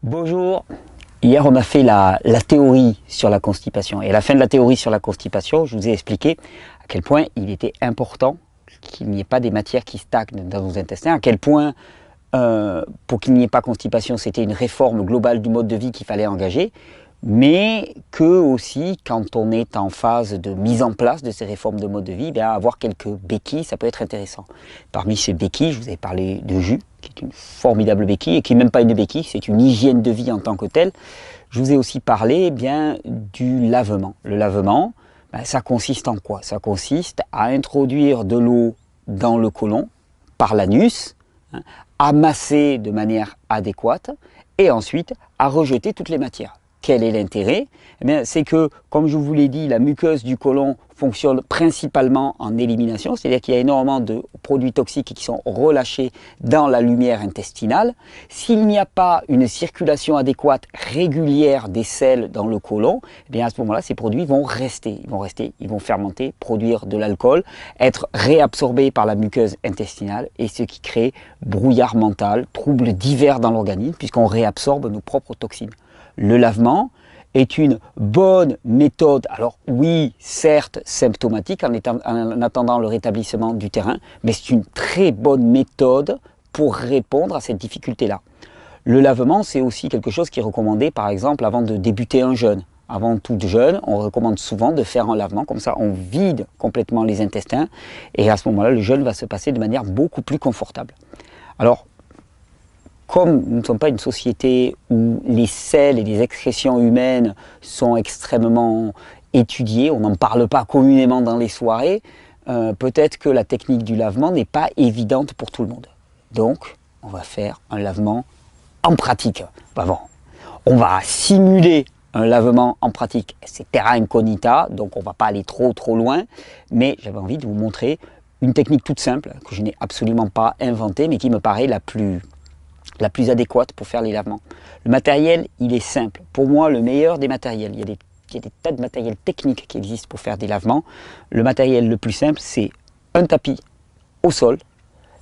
Bonjour. Hier, on a fait la théorie sur la constipation. Et à la fin de la théorie sur la constipation, je vous ai expliqué à quel point il était important qu'il n'y ait pas des matières qui stagnent dans nos intestins, à quel point, pour qu'il n'y ait pas constipation, c'était une réforme globale du mode de vie qu'il fallait engager, mais que aussi, quand on est en phase de mise en place de ces réformes de mode de vie, bien, avoir quelques béquilles, ça peut être intéressant. Parmi ces béquilles, je vous ai parlé de jus, qui est une formidable béquille, et qui n'est même pas une béquille, c'est une hygiène de vie en tant que telle. Je vous ai aussi parlé bien du lavement. Le lavement, ben, ça consiste en quoi? Ça consiste à introduire de l'eau dans le côlon, par l'anus, hein, à masser de manière adéquate, et ensuite à rejeter toutes les matières. Quel est l'intérêt? Eh bien, c'est que, comme je vous l'ai dit, la muqueuse du côlon fonctionne principalement en élimination, c'est-à-dire qu'il y a énormément de produits toxiques qui sont relâchés dans la lumière intestinale. S'il n'y a pas une circulation adéquate, régulière des sels dans le côlon, eh bien à ce moment-là, ces produits vont rester, ils vont fermenter, produire de l'alcool, être réabsorbés par la muqueuse intestinale, et ce qui crée brouillard mental, troubles divers dans l'organisme, puisqu'on réabsorbe nos propres toxines. Le lavement est une bonne méthode, alors oui, certes symptomatique en attendant le rétablissement du terrain, mais c'est une très bonne méthode pour répondre à cette difficulté-là. Le lavement, c'est aussi quelque chose qui est recommandé, par exemple, avant de débuter un jeûne. Avant tout jeûne, on recommande souvent de faire un lavement, comme ça on vide complètement les intestins, et à ce moment-là, le jeûne va se passer de manière beaucoup plus confortable. Alors, comme nous ne sommes pas une société où les selles et les excrétions humaines sont extrêmement étudiées, on n'en parle pas communément dans les soirées, peut-être que la technique du lavement n'est pas évidente pour tout le monde. Donc, on va faire un lavement en pratique. Bon, on va simuler un lavement en pratique. C'est terra incognita, donc on ne va pas aller trop loin, mais j'avais envie de vous montrer une technique toute simple, que je n'ai absolument pas inventée, mais qui me paraît la plus adéquate pour faire les lavements. Le matériel, il est simple. Pour moi, le meilleur des matériels. Il y a des tas de matériels techniques qui existent pour faire des lavements. Le matériel le plus simple, c'est un tapis au sol.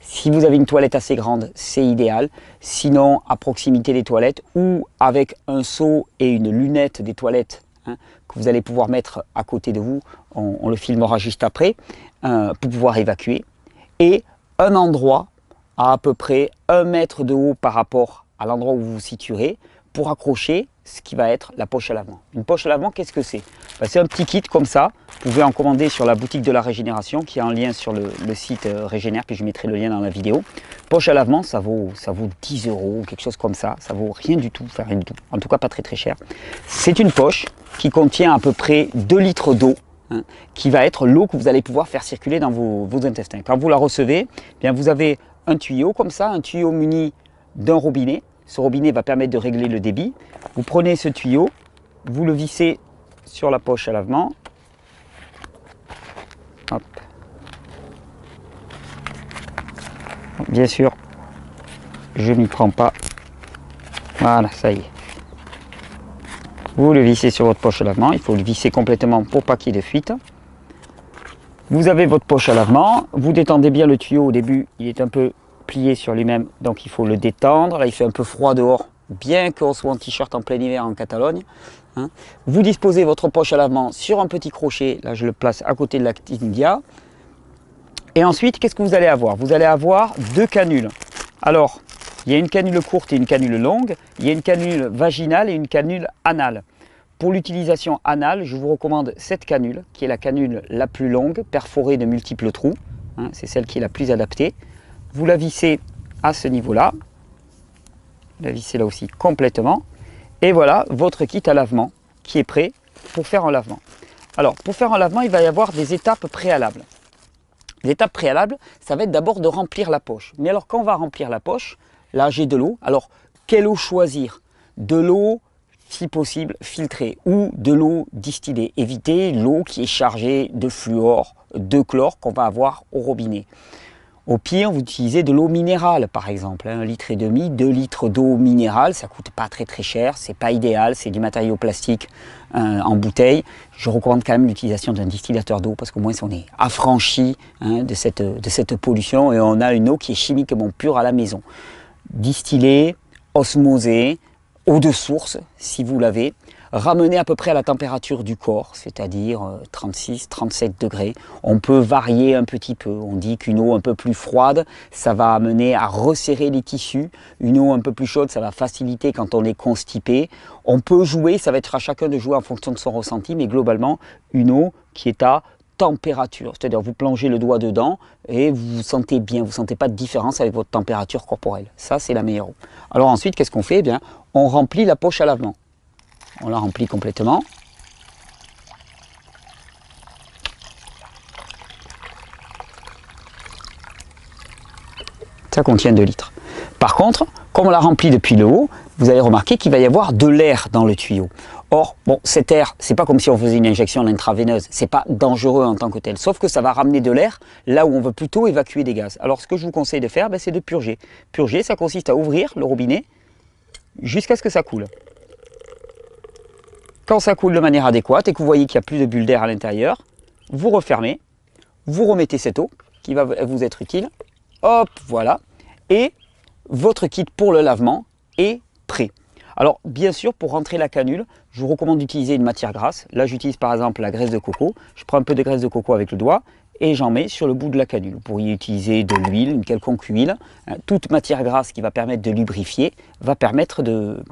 Si vous avez une toilette assez grande, c'est idéal. Sinon, à proximité des toilettes ou avec un seau et une lunette des toilettes, hein, que vous allez pouvoir mettre à côté de vous, on le filmera juste après, pour pouvoir évacuer. Et un endroit à peu près 1 mètre de haut par rapport à l'endroit où vous vous situerez pour accrocher ce qui va être la poche à lavement. Une poche à lavement, qu'est-ce que c'est? C'est un petit kit comme ça, vous pouvez en commander sur la boutique de la Régénération qui est en lien sur le site Régénère, puis je mettrai le lien dans la vidéo. Poche à lavement, ça vaut 10 €, quelque chose comme ça vaut rien du tout, enfin rien du tout, en tout cas pas très cher. C'est une poche qui contient à peu près 2 litres d'eau, hein, qui va être l'eau que vous allez pouvoir faire circuler dans vos intestins. Quand vous la recevez, eh bien vous avez un tuyau comme ça, un tuyau muni d'un robinet. Ce robinet va permettre de régler le débit. Vous prenez ce tuyau, vous le vissez sur la poche à lavement. Hop. Bien sûr, je m'y prends pas. Voilà, ça y est. Vous le vissez sur votre poche à lavement. Il faut le visser complètement pour pas qu'il y ait de fuite. Vous avez votre poche à lavement, vous détendez bien le tuyau au début, il est un peu plié sur lui-même, donc il faut le détendre. Là, il fait un peu froid dehors, bien qu'on soit en t-shirt en plein hiver en Catalogne. Hein. Vous disposez votre poche à lavement sur un petit crochet, là je le place à côté de la tibia. Et ensuite, qu'est-ce que vous allez avoir? Vous allez avoir 2 canules. Alors, il y a une canule courte et une canule longue, il y a une canule vaginale et une canule anale. Pour l'utilisation anale, je vous recommande cette canule, qui est la canule la plus longue, perforée de multiples trous. Hein, c'est celle qui est la plus adaptée. Vous la vissez à ce niveau-là. La vissez là aussi complètement. Et voilà votre kit à lavement qui est prêt pour faire un lavement. Alors, pour faire un lavement, il va y avoir des étapes préalables. Les étapes préalables, ça va être d'abord de remplir la poche. Mais alors, quand on va remplir la poche, là j'ai de l'eau. Alors, quelle eau choisir? De l'eau, si possible, filtrée ou de l'eau distillée. Évitez l'eau qui est chargée de fluor, de chlore qu'on va avoir au robinet. Au pire, vous utilisez de l'eau minérale, par exemple, 1,5 litre, 2 litres d'eau minérale, ça coûte pas très cher, c'est pas idéal, c'est du matériau plastique en bouteille. Je recommande quand même l'utilisation d'un distillateur d'eau parce qu'au moins on est affranchi, hein, de cette pollution et on a une eau qui est chimiquement pure à la maison. Distillée, osmosée, eau de source, si vous l'avez, ramenez à peu près à la température du corps, c'est-à-dire 36-37 degrés. On peut varier un petit peu. On dit qu'une eau un peu plus froide, ça va amener à resserrer les tissus. Une eau un peu plus chaude, ça va faciliter quand on est constipé. On peut jouer, ça va être à chacun de jouer en fonction de son ressenti, mais globalement, une eau qui est à température, c'est-à-dire vous plongez le doigt dedans et vous vous sentez bien, vous ne sentez pas de différence avec votre température corporelle. Ça, c'est la meilleure eau. Alors ensuite, qu'est-ce qu'on fait? Eh bien, on remplit la poche à lavement. On la remplit complètement. Ça contient 2 litres. Par contre, comme on la remplit depuis le haut, vous allez remarquer qu'il va y avoir de l'air dans le tuyau. Or, bon, cet air, c'est pas comme si on faisait une injection intraveineuse, c'est pas dangereux en tant que tel, sauf que ça va ramener de l'air là où on veut plutôt évacuer des gaz. Alors, ce que je vous conseille de faire, c'est de purger. Purger, ça consiste à ouvrir le robinet jusqu'à ce que ça coule. Quand ça coule de manière adéquate et que vous voyez qu'il n'y a plus de bulles d'air à l'intérieur, vous refermez, vous remettez cette eau qui va vous être utile, hop, voilà, et votre kit pour le lavement est prêt. Alors bien sûr, pour rentrer la canule, je vous recommande d'utiliser une matière grasse. Là, j'utilise par exemple la graisse de coco. Je prends un peu de graisse de coco avec le doigt et j'en mets sur le bout de la canule. Vous pourriez utiliser de l'huile, une quelconque huile. Toute matière grasse qui va permettre de lubrifier va permettre de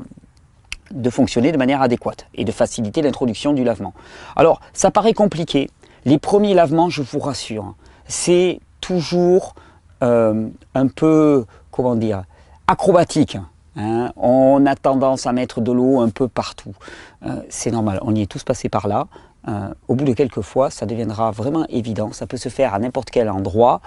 fonctionner de manière adéquate et de faciliter l'introduction du lavement. Alors, ça paraît compliqué. Les premiers lavements, je vous rassure, c'est toujours un peu, comment dire, acrobatique. Hein, on a tendance à mettre de l'eau un peu partout. C'est normal, on y est tous passés par là. Au bout de quelques fois, ça deviendra vraiment évident. Ça peut se faire à n'importe quel endroit,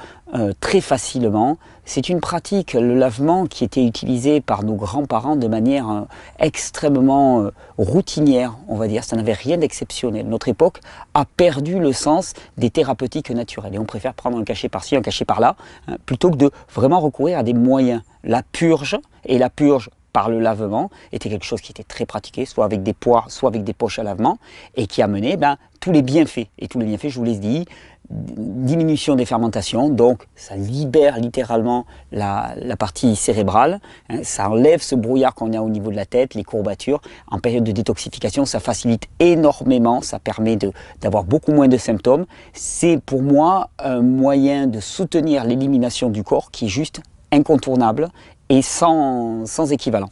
très facilement. C'est une pratique, le lavement, qui était utilisé par nos grands-parents de manière extrêmement routinière, on va dire. Ça n'avait rien d'exceptionnel. Notre époque a perdu le sens des thérapeutiques naturelles. Et on préfère prendre un cachet par-ci, un cachet par-là, hein, plutôt que de vraiment recourir à des moyens. La purge, et la purge par le lavement, était quelque chose qui était très pratiqué, soit avec des poires, soit avec des poches à lavement, et qui amenait tous les bienfaits. Et tous les bienfaits, je vous les dis, diminution des fermentations, donc ça libère littéralement la partie cérébrale, hein, ça enlève ce brouillard qu'on a au niveau de la tête, les courbatures. En période de détoxification, ça facilite énormément, ça permet d'avoir beaucoup moins de symptômes. C'est pour moi un moyen de soutenir l'élimination du corps qui est juste incontournable et sans équivalent.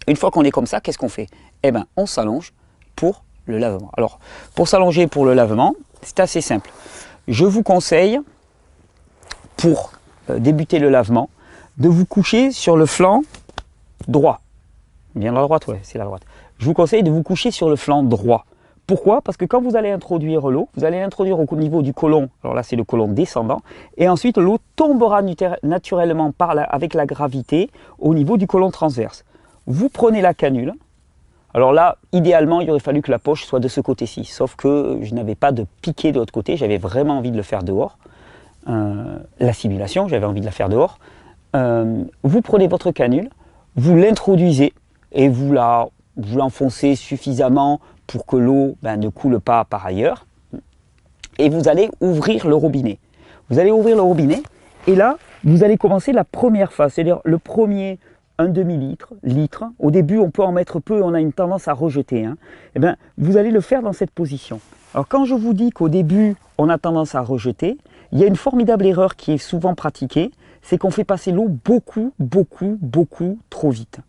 Une fois qu'on est comme ça, qu'est-ce qu'on fait? Eh bien, on s'allonge pour le lavement. Alors, pour s'allonger pour le lavement, c'est assez simple. Je vous conseille, pour débuter le lavement, de vous coucher sur le flanc droit. Bien la droite, ouais, c'est la droite. Je vous conseille de vous coucher sur le flanc droit. Pourquoi? Parce que quand vous allez introduire l'eau, vous allez l'introduire au niveau du côlon, alors là c'est le côlon descendant, et ensuite l'eau tombera naturellement avec la gravité au niveau du côlon transverse. Vous prenez la canule, alors là idéalement il aurait fallu que la poche soit de ce côté-ci, sauf que je n'avais pas de piquet de l'autre côté, j'avais vraiment envie de le faire dehors. La simulation, j'avais envie de la faire dehors. Vous prenez votre canule, vous l'introduisez et vous l'enfoncez suffisamment pour que l'eau ne coule pas par ailleurs. Et vous allez ouvrir le robinet. Vous allez ouvrir le robinet et là, vous allez commencer la première phase, c'est-à-dire le premier, un demi-litre, litre. Au début, on peut en mettre peu, on a une tendance à rejeter. Hein. Eh bien, vous allez le faire dans cette position. Alors quand je vous dis qu'au début, on a tendance à rejeter, il y a une formidable erreur qui est souvent pratiquée, c'est qu'on fait passer l'eau beaucoup trop vite.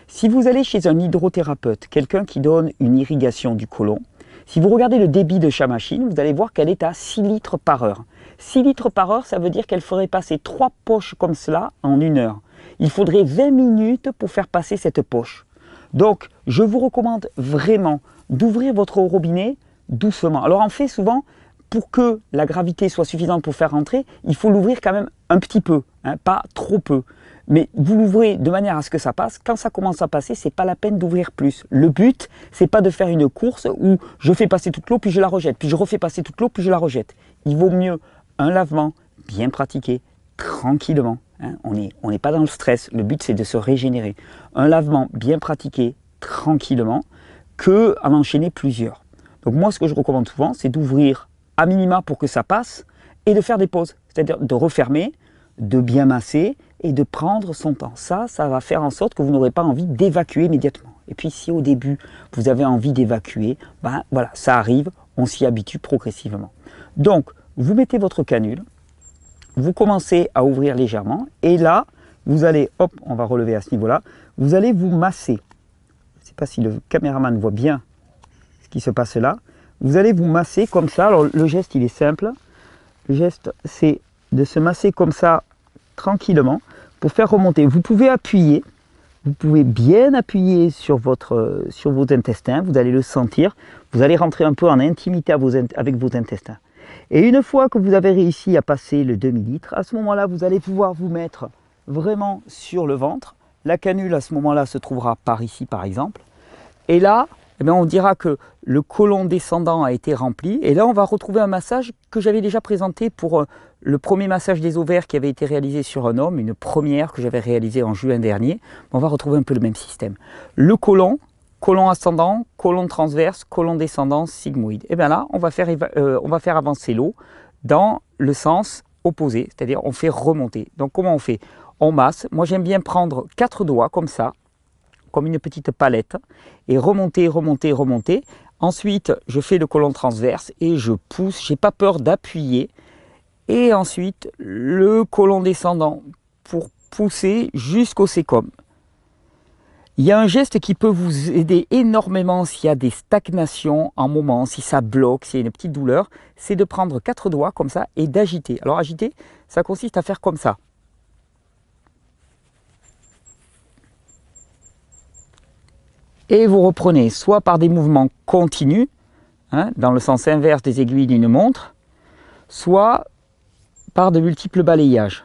Si vous allez chez un hydrothérapeute, quelqu'un qui donne une irrigation du côlon, si vous regardez le débit de sa machine, vous allez voir qu'elle est à 6 litres par heure. 6 litres par heure, ça veut dire qu'elle ferait passer 3 poches comme cela en 1 heure. Il faudrait 20 minutes pour faire passer cette poche. Donc, je vous recommande vraiment d'ouvrir votre robinet doucement. Alors, on fait souvent, pour que la gravité soit suffisante pour faire rentrer, il faut l'ouvrir quand même un petit peu, hein, pas trop peu. Mais vous l'ouvrez de manière à ce que ça passe. Quand ça commence à passer, c'est pas la peine d'ouvrir plus. Le but, c'est pas de faire une course où je fais passer toute l'eau puis je la rejette, puis je refais passer toute l'eau puis je la rejette. Il vaut mieux un lavement bien pratiqué, tranquillement. Hein. On n'est pas dans le stress. Le but, c'est de se régénérer. Un lavement bien pratiqué, tranquillement, que en enchaîner plusieurs. Donc moi, ce que je recommande souvent, c'est d'ouvrir à minima pour que ça passe et de faire des pauses. C'est-à-dire de refermer, de bien masser et de prendre son temps. Ça va faire en sorte que vous n'aurez pas envie d'évacuer immédiatement. Et puis si au début, vous avez envie d'évacuer, ben voilà, ça arrive, on s'y habitue progressivement. Donc, vous mettez votre canule, vous commencez à ouvrir légèrement, et là, vous allez, hop, on va relever à ce niveau-là, vous allez vous masser. Je ne sais pas si le caméraman voit bien ce qui se passe là. Vous allez vous masser comme ça. Alors le geste, il est simple. Le geste, c'est de se masser comme ça, tranquillement, pour faire remonter. Vous pouvez appuyer, vous pouvez bien appuyer sur vos intestins, vous allez le sentir. Vous allez rentrer un peu en intimité avec vos intestins. Et une fois que vous avez réussi à passer le demi-litre, à ce moment-là, vous allez pouvoir vous mettre vraiment sur le ventre. La canule, à ce moment-là, se trouvera par ici, par exemple. Et là, eh bien, on dira que le côlon descendant a été rempli. Et là, on va retrouver un massage que j'avais déjà présenté pour le premier massage des ovaires qui avait été réalisé sur un homme, une première que j'avais réalisée en juin dernier. On va retrouver un peu le même système. Le côlon, côlon ascendant, côlon transverse, côlon descendant, sigmoïde. Et bien là, on va faire avancer l'eau dans le sens opposé, c'est-à-dire on fait remonter. Donc comment on fait? On masse. Moi, j'aime bien prendre 4 doigts comme ça, comme une petite palette, et remonter, remonter, remonter. Ensuite, je fais le côlon transverse et je pousse. Je n'ai pas peur d'appuyer. Et ensuite, le côlon descendant pour pousser jusqu'au sécom. Il y a un geste qui peut vous aider énormément s'il y a des stagnations en moment, si ça bloque, s'il y a une petite douleur, c'est de prendre 4 doigts comme ça et d'agiter. Alors agiter, ça consiste à faire comme ça. Et vous reprenez soit par des mouvements continus, hein, dans le sens inverse des aiguilles d'une montre, soit par de multiples balayages.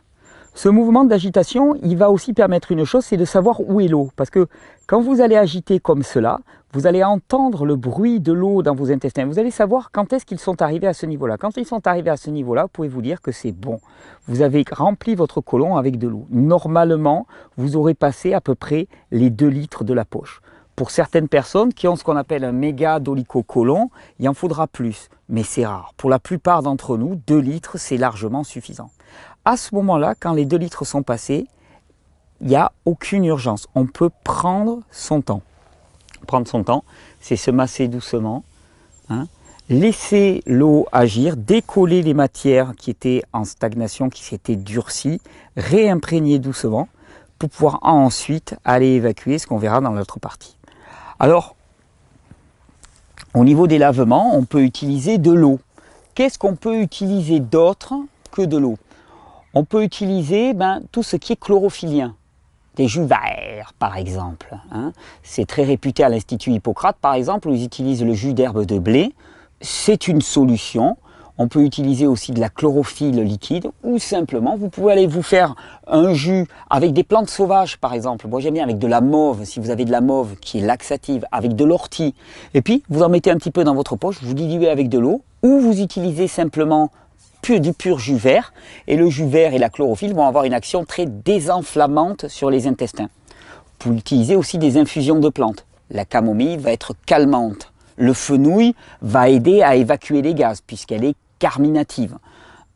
Ce mouvement d'agitation, il va aussi permettre une chose, c'est de savoir où est l'eau. Parce que quand vous allez agiter comme cela, vous allez entendre le bruit de l'eau dans vos intestins. Vous allez savoir quand est-ce qu'ils sont arrivés à ce niveau-là. Quand ils sont arrivés à ce niveau-là, vous pouvez vous dire que c'est bon. Vous avez rempli votre côlon avec de l'eau. Normalement, vous aurez passé à peu près les 2 litres de la poche. Pour certaines personnes qui ont ce qu'on appelle un méga dolicho-côlon, il en faudra plus, mais c'est rare. Pour la plupart d'entre nous, 2 litres, c'est largement suffisant. À ce moment-là, quand les 2 litres sont passés, il n'y a aucune urgence. On peut prendre son temps. Prendre son temps, c'est se masser doucement, hein, laisser l'eau agir, décoller les matières qui étaient en stagnation, qui s'étaient durcies, réimprégner doucement pour pouvoir ensuite aller évacuer, ce qu'on verra dans l'autre partie. Alors, au niveau des lavements, on peut utiliser de l'eau. Qu'est-ce qu'on peut utiliser d'autre que de l'eau? On peut utiliser tout ce qui est chlorophylien. Des jus verts, par exemple. Hein. C'est très réputé à l'Institut Hippocrate, par exemple, où ils utilisent le jus d'herbe de blé. C'est une solution. On peut utiliser aussi de la chlorophylle liquide ou simplement, vous pouvez aller vous faire un jus avec des plantes sauvages, par exemple. Moi, j'aime bien avec de la mauve, si vous avez de la mauve qui est laxative, avec de l'ortie. Et puis, vous en mettez un petit peu dans votre poche, vous diluez avec de l'eau ou vous utilisez simplement du pur jus vert. Et le jus vert et la chlorophylle vont avoir une action très désenflammante sur les intestins. Vous pouvez utiliser aussi des infusions de plantes. La camomille va être calmante. Le fenouil va aider à évacuer les gaz puisqu'elle est carminative.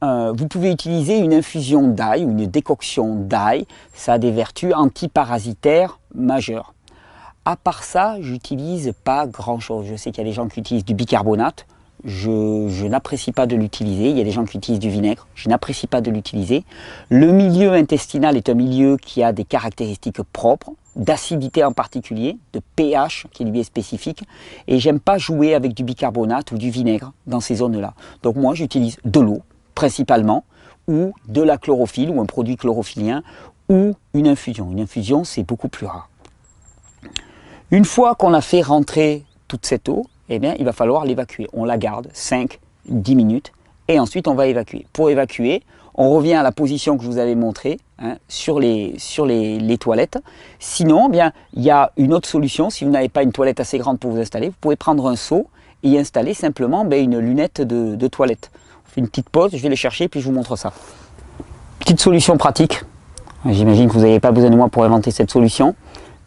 Vous pouvez utiliser une infusion d'ail ou une décoction d'ail. Ça a des vertus antiparasitaires majeures. À part ça, j'utilise pas grand chose. Je sais qu'il y a des gens qui utilisent du bicarbonate. Je n'apprécie pas de l'utiliser. Il y a des gens qui utilisent du vinaigre. Je n'apprécie pas de l'utiliser. Le milieu intestinal est un milieu qui a des caractéristiques propres, d'acidité en particulier, de pH qui lui est spécifique. Et j'aime pas jouer avec du bicarbonate ou du vinaigre dans ces zones-là. Donc moi, j'utilise de l'eau, principalement, ou de la chlorophylle, ou un produit chlorophylien, ou une infusion. Une infusion, c'est beaucoup plus rare. Une fois qu'on a fait rentrer toute cette eau, eh bien, il va falloir l'évacuer. On la garde 5-10 minutes et ensuite on va évacuer. Pour évacuer, on revient à la position que je vous avais montrée hein, sur les toilettes. Sinon, eh bien, il y a une autre solution. Si vous n'avez pas une toilette assez grande pour vous installer, vous pouvez prendre un seau et y installer simplement une lunette de toilette. On fait une petite pause, je vais les chercher puis je vous montre ça. Petite solution pratique. J'imagine que vous n'avez pas besoin de moi pour inventer cette solution.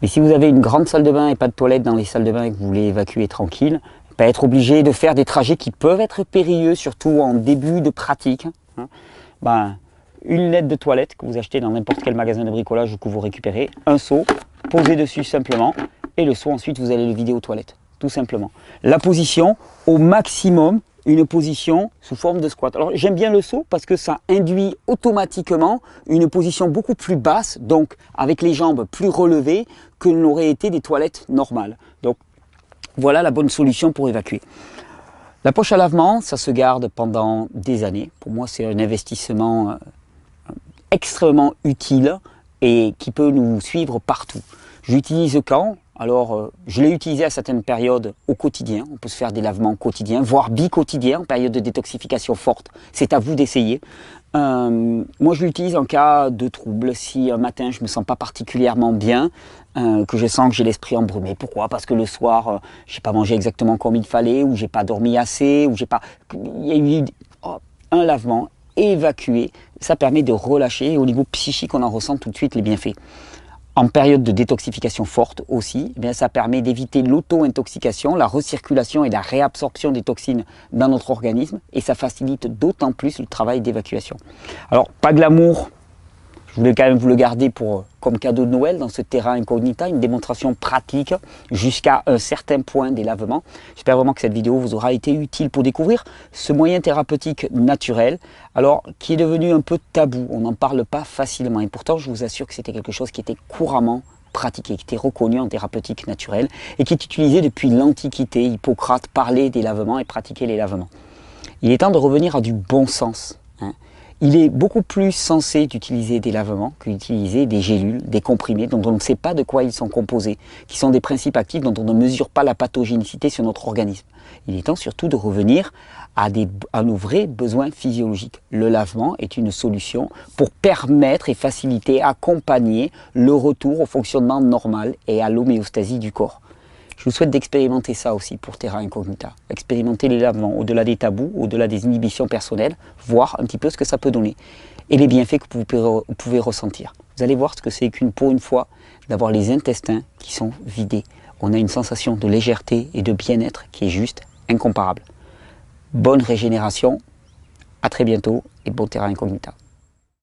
Mais si vous avez une grande salle de bain et pas de toilette dans les salles de bain et que vous voulez évacuer tranquille, pas être obligé de faire des trajets qui peuvent être périlleux, surtout en début de pratique. Hein, une lunette de toilette que vous achetez dans n'importe quel magasin de bricolage ou que vous récupérez, un seau, posez dessus simplement et le soir ensuite vous allez le vider aux toilettes, tout simplement. La position, au maximum, une position sous forme de squat. Alors j'aime bien le saut parce que ça induit automatiquement une position beaucoup plus basse, donc avec les jambes plus relevées que n'auraient été des toilettes normales. Donc voilà la bonne solution pour évacuer. La poche à lavement, ça se garde pendant des années. Pour moi, c'est un investissement extrêmement utile et qui peut nous suivre partout. Je l'utilise quand? Alors, je l'ai utilisé à certaines périodes au quotidien. On peut se faire des lavements quotidiens, voire bi-quotidiens, en période de détoxification forte. C'est à vous d'essayer. Moi, je l'utilise en cas de trouble. Si un matin, je ne me sens pas particulièrement bien, que je sens que j'ai l'esprit embrumé. Pourquoi? Parce que le soir, je n'ai pas mangé exactement comme il fallait, ou j'ai pas dormi assez, ou j'ai pas... Il y a eu un lavement évacué. Ça permet de relâcher et au niveau psychique, on en ressent tout de suite les bienfaits. En période de détoxification forte aussi, eh bien, ça permet d'éviter l'auto-intoxication, la recirculation et la réabsorption des toxines dans notre organisme et ça facilite d'autant plus le travail d'évacuation. Alors, pas glamour, je voulais quand même vous le garder comme cadeau de Noël dans ce terrain incognita, une démonstration pratique jusqu'à un certain point des lavements. J'espère vraiment que cette vidéo vous aura été utile pour découvrir ce moyen thérapeutique naturel, alors qui est devenu un peu tabou, on n'en parle pas facilement et pourtant je vous assure que c'était quelque chose qui était couramment pratiqué, qui était reconnu en thérapeutique naturelle et qui est utilisé depuis l'Antiquité. Hippocrate parlait des lavements et pratiquait les lavements. Il est temps de revenir à du bon sens. Il est beaucoup plus sensé d'utiliser des lavements que d'utiliser des gélules, des comprimés dont on ne sait pas de quoi ils sont composés, qui sont des principes actifs dont on ne mesure pas la pathogénicité sur notre organisme. Il est temps surtout de revenir à nos vrais besoins physiologiques. Le lavement est une solution pour permettre et faciliter, accompagner le retour au fonctionnement normal et à l'homéostasie du corps. Je vous souhaite d'expérimenter ça aussi pour Terra Incognita. Expérimenter les lavements au-delà des tabous, au-delà des inhibitions personnelles, voir un petit peu ce que ça peut donner. Et les bienfaits que vous pouvez ressentir. Vous allez voir ce que c'est pour une fois d'avoir les intestins qui sont vidés. On a une sensation de légèreté et de bien-être qui est juste incomparable. Bonne régénération, à très bientôt et bon Terra Incognita.